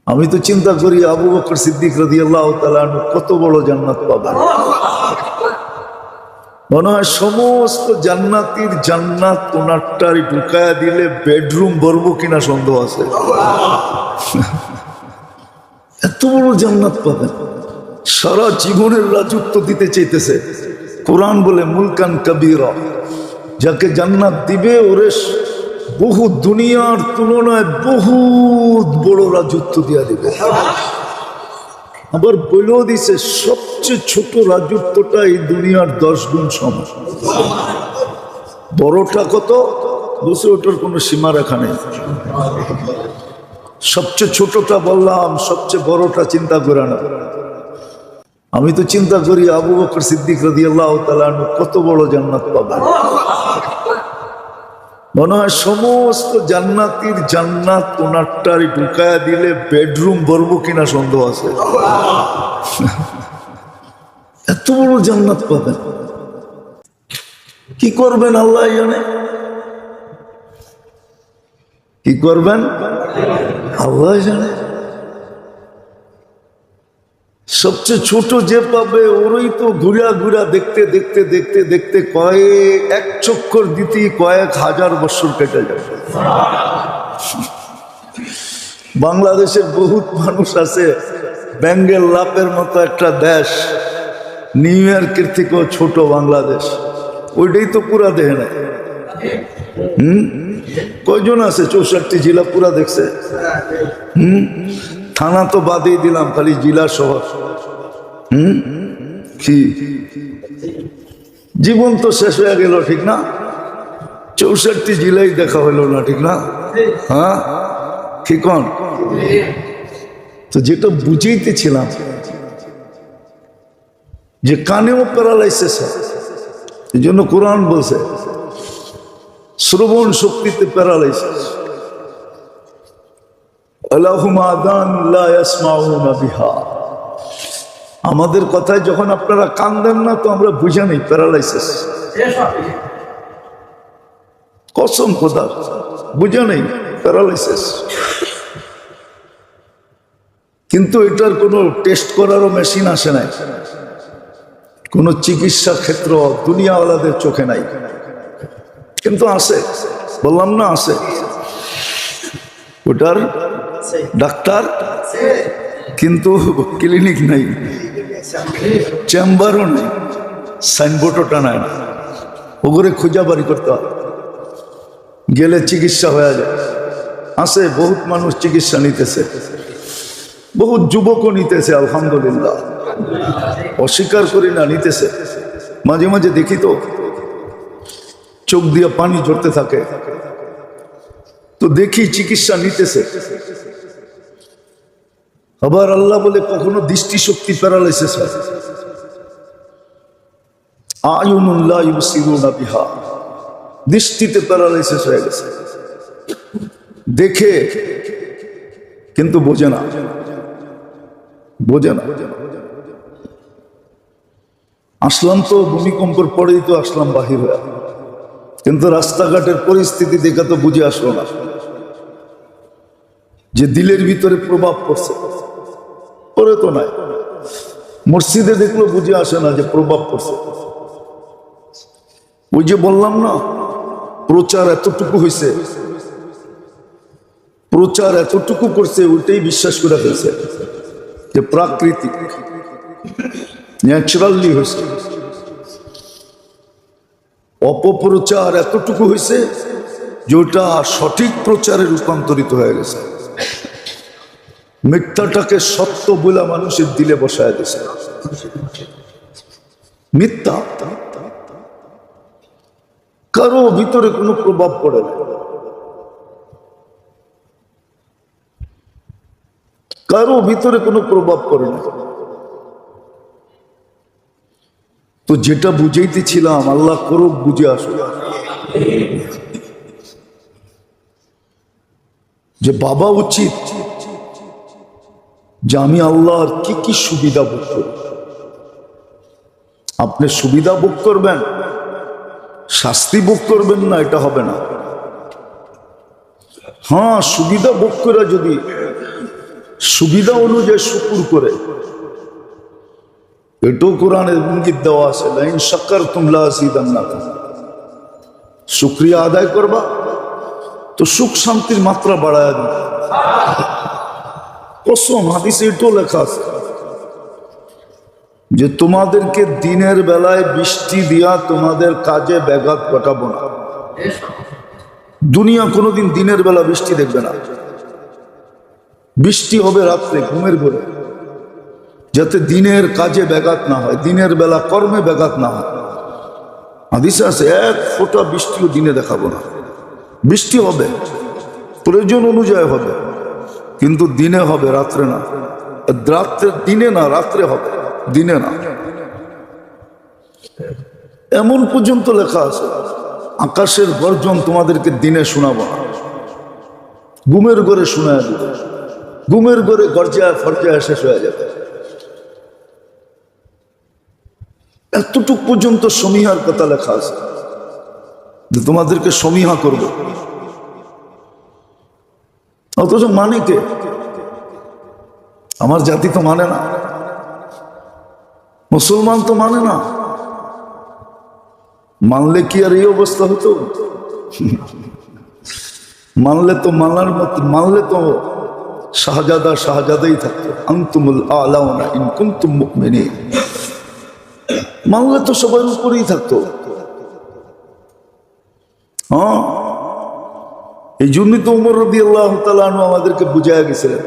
আমি তো চিন্তা করি আবু বকর সিদ্দিক রাদিয়াল্লাহু তাআলা আনহু কত বড় জান্নাত পাবেন। মনে হয় সমস্ত জান্নাতীর জান্নাত ওনারটাই ঢুকায়া দিলে বেডরুম ভরবো কিনা সন্দেহ আছে। এত বড় জান্নাত পাবেন, সারা জীবনের রাজত্ব দিতে চাইতেছে। কোরআন বলে মুলকান কবীরা, যাকে জান্নাত দিবে ওরে বহু দুনিয়ার তুলনায় বহুত বড় রাজত্ব দিয়া দিবে। আবার বলেও দিছে সবচেয়ে ছোট রাজত্বটা এই দুনিয়ার 10 গুণ সমান। বড়টা কত বলছে ওটার কোনো সীমা রেখা নেই। সবচেয়ে ছোটটা বললাম, সবচেয়ে বড়টা চিন্তা করে না। আমি তো চিন্তা করি আবু বকর সিদ্দিক রাদিয়াল্লাহু তাআলা আনহু কত বড় জান্নাত পাবেন। মনে হয় সমস্ত জান্নাতীর জান্নাত ওনারটাই ঢুকায়া দিলে বেডরুম ভরবো কিনা সন্দেহ আছে। এত বড় জান্নাত পাবেন, কি করবেন আল্লাহ জানে। কি করবেন আল্লাহ জানে। সবচেয়ে ছোট যে পাবে ওরই তো ঘুরা ঘুরা দেখতে দেখতে দেখতে দেখতে এক চক্কর দিতে কয়েক হাজার বছর কেটে যাবে। বাংলাদেশের বহুত মানুষ আছে, বেঙ্গল লাপের মতো একটা দেশ, নিউ ইয়র্কের থেকেও ছোট বাংলাদেশ, ওইটাই তো পুরা দেখে না। কয়জন আছে 64 জেলা পুরা দেখছে? থানা তো বাদই দিলাম, খালি জেলা শহর। কি জীবন তো শেষ হয়ে গেল, ঠিক না? 64 জেলাই দেখা হইল না, ঠিক না? হ্যাঁ ঠিক। তো যেটা বুঝাইতেছিলাম যে কানেও প্যারালাইসিস, এই জন্য কোরআন বলছে শ্রবণ শক্তিতে প্যারালাইসিস। আমাদের কথায় যখন আপনারা কান দেন না তো আমরা বুঝে নেই প্যারালাইসিস। কসম খোদা বুঝে নেই প্যারালাইসিস। কিন্তু এটার কোনো টেস্ট করারও মেশিন আসে নাই, কোনো চিকিৎসা ক্ষেত্র দুনিয়াওয়ালাদের চোখে নাই, কিন্তু আছে। বললাম না আছে, ওটার ডাক্তার কিন্তু ক্লিনিক নাই, চেম্বারও নেই, সাইনবোর্ডও টানায় না। ওগুলো খুঁজা বাড়ি করতে হয়, গেলে চিকিৎসা হয়ে যায়। আছে বহুত মানুষ চিকিৎসা নিতেছে, বহুত যুবকও নিতেছে, আলহামদুলিল্লাহ, অস্বীকার করি না, নিতেছে। মাঝে মাঝে দেখি তো চোখ দিয়ে পানি ঝরতে থাকে, তো দেখি চিকিৎসা নিতেছে। আবার আল্লাহ বলে কখনো দৃষ্টিশক্তি প্যারালাইসিস হয়, আয়ুনুল্লাহ ইউবসিরুনা বিহা, দৃষ্টিতে প্যারালাইসিস হয়ে গেছে, দেখে কিন্তু বোঝে না, বোঝে না। আসলাম তো ভূমিকম্পের পরেই তো আসলাম বাহির হয়ে, কিন্তু রাস্তাঘাটের পরিস্থিতি দেখে তো বুঝে আসলো না যে দিলের ভিতরে প্রভাব পড়ছে। পরে তো নাই, মসজিদে দেখলো বুঝে আসে না যে প্রভাব পড়ছে। ওই যে বললাম না প্রচার এতটুকু হয়েছে, প্রচার এতটুকু করছে, ওইটাই বিশ্বাস করে ফেলছে যে প্রাকৃতিক ন্যাচারালি হয়েছে। অপপ্রচার এতটুকু হয়েছে যে ওটা সঠিক প্রচারে রূপান্তরিত হয়ে গেছে। মিথ্যাটাকে সত্য বলে মানুষের দিলে বসায় দিয়েছে। মিথ্যা কারো ভিতরে কোনো প্রভাব পড়ে না, কারো ভিতরে কোনো প্রভাব পড়ে না। তো যেটা বুঝাইতেছিলাম, আল্লাহ করুক বুঝে আসুক, যে বাবা উচিত যে আমি আল্লাহর কি কি সুবিধা ভোগ করি। আপনি সুবিধা ভোগ করবেন, শাস্তি ভোগ করবেন না, এটা হবে না। হ্যাঁ, সুবিধা ভোগ করে যদি সুবিধা অনুযায়ী শুকুর করে, এটাও কোরআনের ইঙ্গিত দেওয়া আছে, লাইন শাকারতুম লাযিদান্নাকুম। শুকরিয়া আদায় করবা তো সুখ শান্তির মাত্রা বাড়ায় দিবে। কসম, হাদিসে এটাও লেখা আছে যে তোমাদেরকে দিনের বেলায় বৃষ্টি দিয়া তোমাদের কাজে ব্যাঘাত ঘটাবো না। দুনিয়া কোনোদিন দিনের বেলা বৃষ্টি দেখবে না, বৃষ্টি হবে রাত্রে ঘুমের ঘরে, যাতে দিনের কাজে ব্যাঘাত না হয়, দিনের বেলা কর্মে ব্যাঘাত না হয়। হাদিসে আছে এক ফোঁটা বৃষ্টিও দিনে দেখাবো না। বৃষ্টি হবে, প্রয়োজন অনুযায়ী হবে, কিন্তু দিনে হবে, রাত্রে না। রাত্রে দিনে না, রাত্রে হবে, দিনে না। এমন পর্যন্ত লেখা আছে আকাশের গর্জন তোমাদেরকে দিনে শোনাবো না, ঘুমের ঘরে শোনায় দেবে। ঘুমের ঘরে গর্জায় ফর্জায় শেষ হয়ে যাবে। এতটুক পর্যন্ত সমীহার কথা লেখা আছে যে তোমাদেরকে সমীহা করব। অথচ মানে কে? আমার জাতি তো মানে না, মুসলমান তো মানে না। মানলে কি আর এই অবস্থা হতো? মানলে তো মানার মতো, মানলে তো শাহজাদা শাহজাদাই থাকতো। আনতুমুল আলাউনা ইন কুনতুম মুমিনিন। মানলে তো সবার উপরেই থাকতো। হ্যাঁ, এই জন্যই তো উমর রাদিয়াল্লাহু তাআলা আনহু আমাদেরকে বুঝাইয়া গেছিলেন,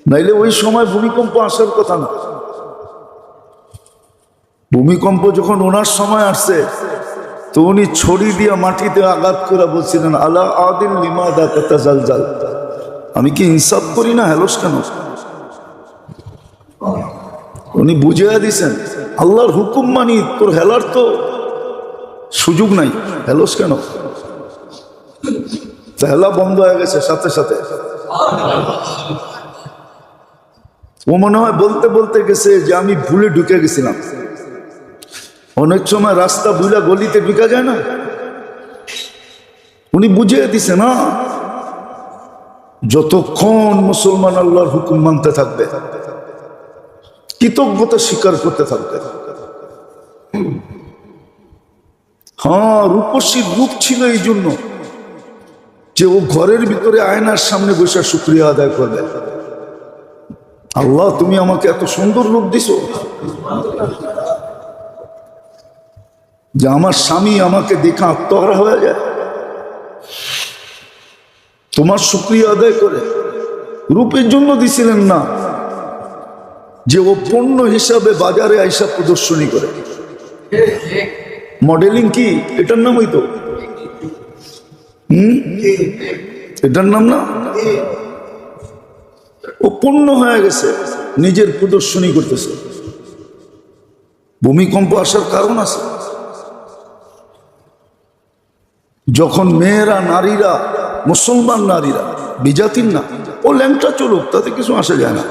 নাইলে ওই সময় ভূমিকম্প আসার কথা না। ভূমিকম্প যখন ওনার সময় আসছে তো উনি ছড়ি দিয়ে মাটিতে আঘাত করে বলছিলেন, আলা আদিল লিমাদা তাতাজালজাল, আমি কি ইনসাফ করি না, হেলস কেন? উনি বুঝিয়ে দিছেন আল্লাহর হুকুম মানি, তোর হেলার তো সুযোগ নাই, হেলস কেন? হেলা বন্ধ হয়ে গেছে সাথে সাথে। ও মনে হয় বলতে বলতে গেছে যে আমি ভুলে ঢুকে গেছিলাম। অনেক সময় রাস্তা ভুলা গলিতে ঢুকা যায় না, উনি বুঝিয়ে দিছে না, যতক্ষণ মুসলমান আল্লাহর হুকুম মানতে থাকবে, কৃতজ্ঞতা স্বীকার করতে থাকবে। হ্যাঁ, রূপসীর রূপ ছিল এই জন্য যে ও ঘরের ভিতরে আয়নার সামনে বসে শুকরিয়া আদায় করবে, আল্লাহ তুমি আমাকে এত সুন্দর রূপ দিছো যে আমার স্বামী আমাকে দেখে আত্মহারা হয়ে যায়। তোমার শুকরিয়া আদায় করে। রূপের জন্য দিছিলেন না যে ও পণ্য হিসাবে বাজারে আইসা প্রদর্শনী করে। মডেলিং কি এটার নাম? হইতো এটার নাম না, ও পণ্য হয়ে গেছে, নিজের প্রদর্শনী করতেছে। ভূমিকম্প আসার কারণ আছে। যখন মেয়েরা, নারীরা, মুসলমান নারীরা, বিজাতির না, ও ল্যাংটা চলুক, তাতে কিছু আসে যায় না,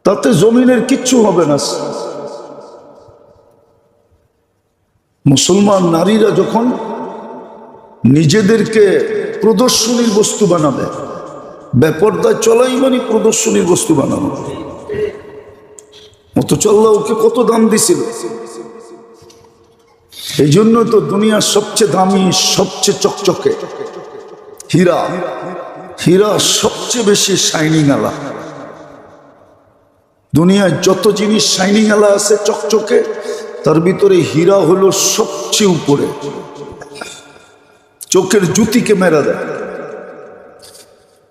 তাতে জমিনের কিচ্ছু হবে না। মুসলমান নারীরা যখন নিজেদেরকে প্রদর্শনীর বস্তু বানাবে, বেপরদায় চলাই মানে প্রদর্শনীর বস্তু বানানো। অথচ আল্লাহ ওকে কত দাম দিছিল। এই জন্য তো দুনিয়ার সবচেয়ে দামি, সবচেয়ে চকচকে হীরা, হীরা সবচেয়ে বেশি শাইনিং আলা। দুনিয়ায় যত জিনিস শাইনিং আলা আছে চকচকে, তার ভিতরে হীরা হলো সবচেয়ে উপরে, চোখের জ্যোতিকে মেরা দেয়।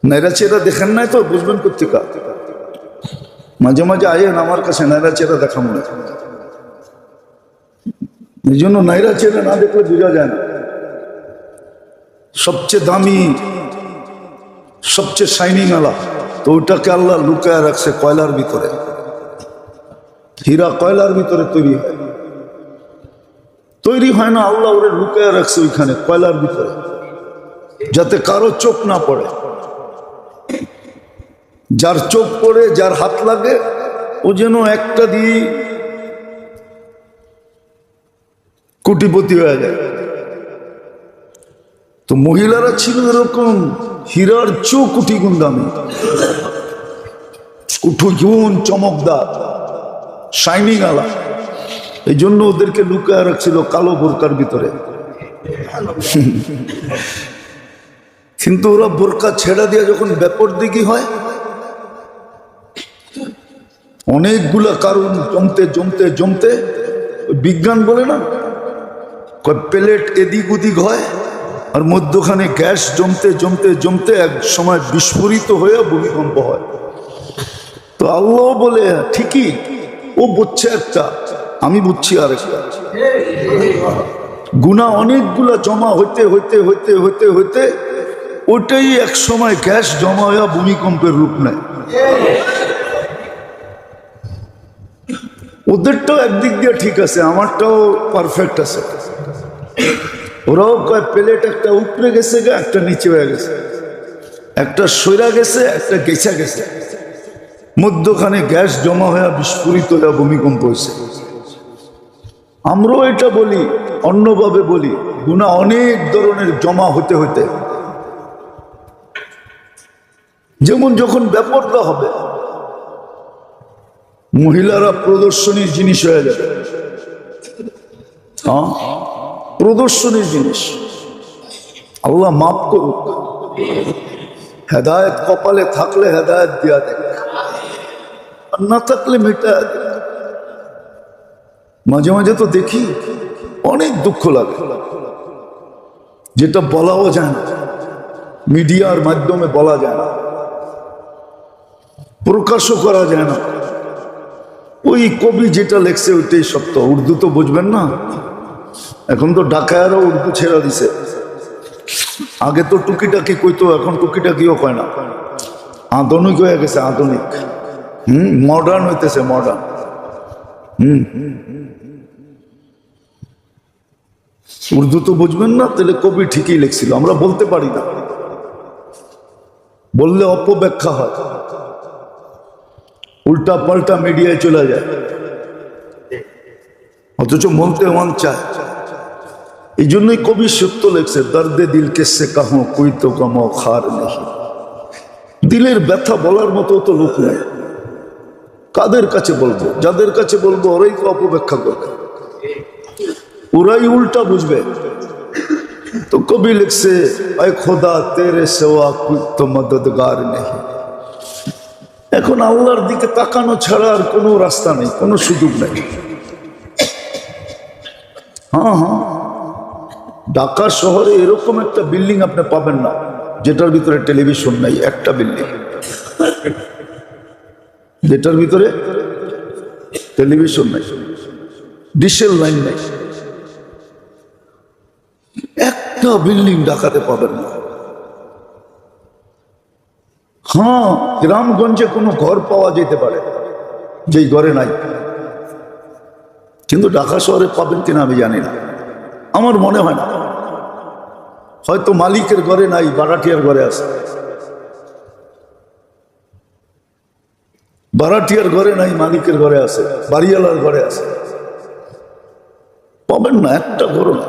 নাইরা চেরা দেখেন নাই তো বুঝবেন কোথেকে। মাঝে মাঝে আয়েন আমার কাছে, নাইরা চেরা দেখা মনে। এই জন্য নাইরা চেরা না দেখলে বোঝা যায় না। সবচেয়ে দামি, সবচেয়ে শাইনিং আলা, তো ওইটাকে আল্লাহ লুকায় রাখছে কয়লার ভিতরে। হীরা কয়লার ভিতরে তৈরি হয় না, আল্লাহ ওরে লুকায় রাখছে ওইখানে কয়লার ভিতরে, যাতে কারো চোখ না পড়ে। যার চোখ পড়ে, যার হাত লাগে, ও যেন একটা দিয়ে কোটিপতি হয়ে যায়। তো মহিলারা ছিল এরকম হীরার চেয়েও কোটি গুণ দামি, গুণ চমকদার, শাইনিং আলা। এই জন্য ওদেরকে লুকায় রাখছিল কালো বোরকার ভিতরে। কিন্তু ওরা বোরকা ছেড়া দিয়ে যখন ব্যাপর দিকে হয়, অনেকগুলা কারণ জমতে জমতে জমতে বিজ্ঞান বলে না, প্লেট এদিক ওদিক হয়, আর মধ্যখানে গ্যাস জমতে জমতে জমতে এক সময় বিস্ফোরিত হয়ে ভূমিকম্প হয়। তো আল্লাহ বলে ঠিকই, ও বুঝছে একটা, আমি বুঝছি আরেকটা। গুনাহ অনেকগুলা জমা হইতে হইতে হইতে হইতে হইতে ওটাই এক সময় গ্যাস জমা হয়ে ভূমিকম্পের রূপ নেয়। ওদেরটাও একদিক দিয়ে ঠিক আছে, আমারটাও পারফেক্ট আছে। ওরাও কয় প্লেট একটা উপরে গেছে, একটা নিচে হয়ে গেছে, একটা সইরা গেছে, একটা গেছা গেছে, মধ্যখানে গ্যাস জমা হয়ে বিস্ফোরিত হয়ে ভূমিকম্প হয়েছে। আমরাও এটা বলি, অন্যভাবে বলি, গুনাহ অনেক ধরনের জমা হতে হতে, যেমন যখন ব্যাপারটা হবে, মহিলারা প্রদর্শনীর জিনিস হয়ে যাবে। হ্যাঁ, প্রদর্শনীর জিনিস। আল্লাহ মাফ করুক, হেদায়েত কপালে থাকলে হেদায়েত দিয়া দেখ, আর না থাকলে মিটা দেখ। মাঝে মাঝে তো দেখি, অনেক দুঃখ লাগে, যেটা বলাও যায় না, মিডিয়ার মাধ্যমে বলা যায় না, প্রকাশও করা যায় না। ওই কবি যেটা লেখছে ওইটাই সত্য। উর্দু তো বুঝবেন না, এখন তো ঢাকায়ও উর্দু ছেড়া দিছে। আগে তো টুকিটাকি কইতো, এখন টুকিটাকিও কয় না, আধুনিক হয়ে গেছে, আধুনিক। মডার্ন হইতেছে, মডার্ন। উর্দু তো বুঝবেন না, তাহলে কবি ঠিকই লিখছিল, আমরা বলতে পারি না, বললে অপব্যাখ্যা হয়, উল্টা পাল্টা মিডিয়ায় চলে যায়, অথচ বলতে মন চায়। এই জন্যই কবি সত্য লেখছে, দর্দে দিল কেসে কাহো কোই তো কামো খার নেই। দিলের ব্যথা বলার মতো তো লোক নেই, কাদের কাছে বলবো? যাদের কাছে বলবো ওরাই তো অপব্যাখ্যা করবে, ওরাই উল্টা বুঝবে। তো কবি লিখছে, আয় খোদা তেরে সেওয়া কোই তো মদদগার নেই। এখন আল্লাহর দিকে তাকানো ছাড়া আর কোনো রাস্তা নেই, কোনো সুযোগ নেই। হ্যাঁ হ্যাঁ, ঢাকা শহরে এরকম একটা বিল্ডিং আপনি পাবেন না যেটার ভিতরে টেলিভিশন নাই। একটা বিল্ডিং যেটার ভিতরে টেলিভিশন নাই, ডিশেল লাইন নাই, একটা বিল্ডিং ঢাকাতে পাবেন না। হ্যাঁ, গ্রামগঞ্জে কোনো ঘর পাওয়া যেতে পারে যেই ঘরে নাই, কিন্তু ঢাকা শহরে পাবেন কিনা আমি জানি না, আমার মনে হয় না। হয়তো মালিকের ঘরে নাই, ভাড়াটিয়ার ঘরে আছে। ভাড়াটিয়ার ঘরে নাই, মালিকের ঘরে আছে, বাড়িওয়ালার ঘরে আছে, পাবেন না একটা ঘর না।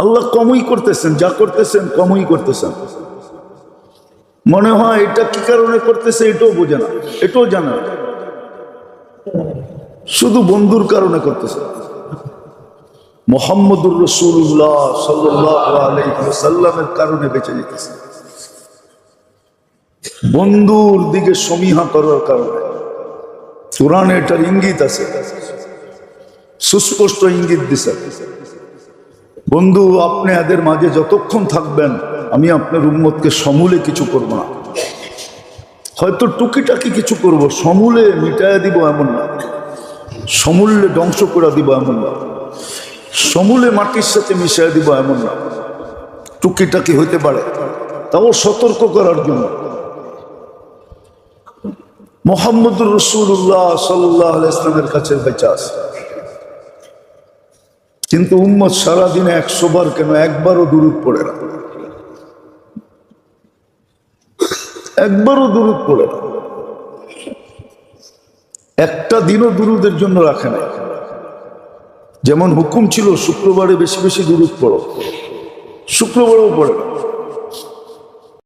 আল্লাহ কমই করতেছেন, যা করতেছেন কমই করতেছেন। মনে হয় এটা কি কারণে করতেছে এটাও বোঝে না, এটাও জানে না, শুধু বন্ধুর কারণে করতেছে। মুহাম্মদুর রাসূলুল্লাহ সাল্লাল্লাহু আলাইহি ওয়াসাল্লামের কারণে বেঁচে যেতেছে, বন্ধুর দিকে সমীহা করার কারণে। কোরআনে এটার ইঙ্গিত আছে, সুস্পষ্ট ইঙ্গিত দিছে, বন্ধু আপনি এদের মাঝে যতক্ষণ থাকবেন আমি আপনার উম্মতকে সমূলে কিছু করব না। হয়তো টুকিটাকি কিছু করব, সমূলে মিটাইয়া দিব এমন না, সমূলে ধ্বংস করে দিব এমন না, সমূলে মাটির সাথে মিশিয়ে দিব এমন না। টুকিটাকি হইতে পারে, তাও সতর্ক করার জন্য। মুহাম্মদুর রাসূলুল্লাহ সাল্লাল্লাহু আলাইহি ওয়াসাল্লামের কাছে বেঁচে আছে, কিন্তু উম্মত সারাদিনে 100 বার কেন একবারও দুরূদ পড়ে না, একবারও দুরূদ পড়ে না, একটা দিনও দুরূদের জন্য রাখে না। যেমন হুকুম ছিল শুক্রবারে বেশি বেশি দুরূদ পড়ো, শুক্রবারেও পড়ে না।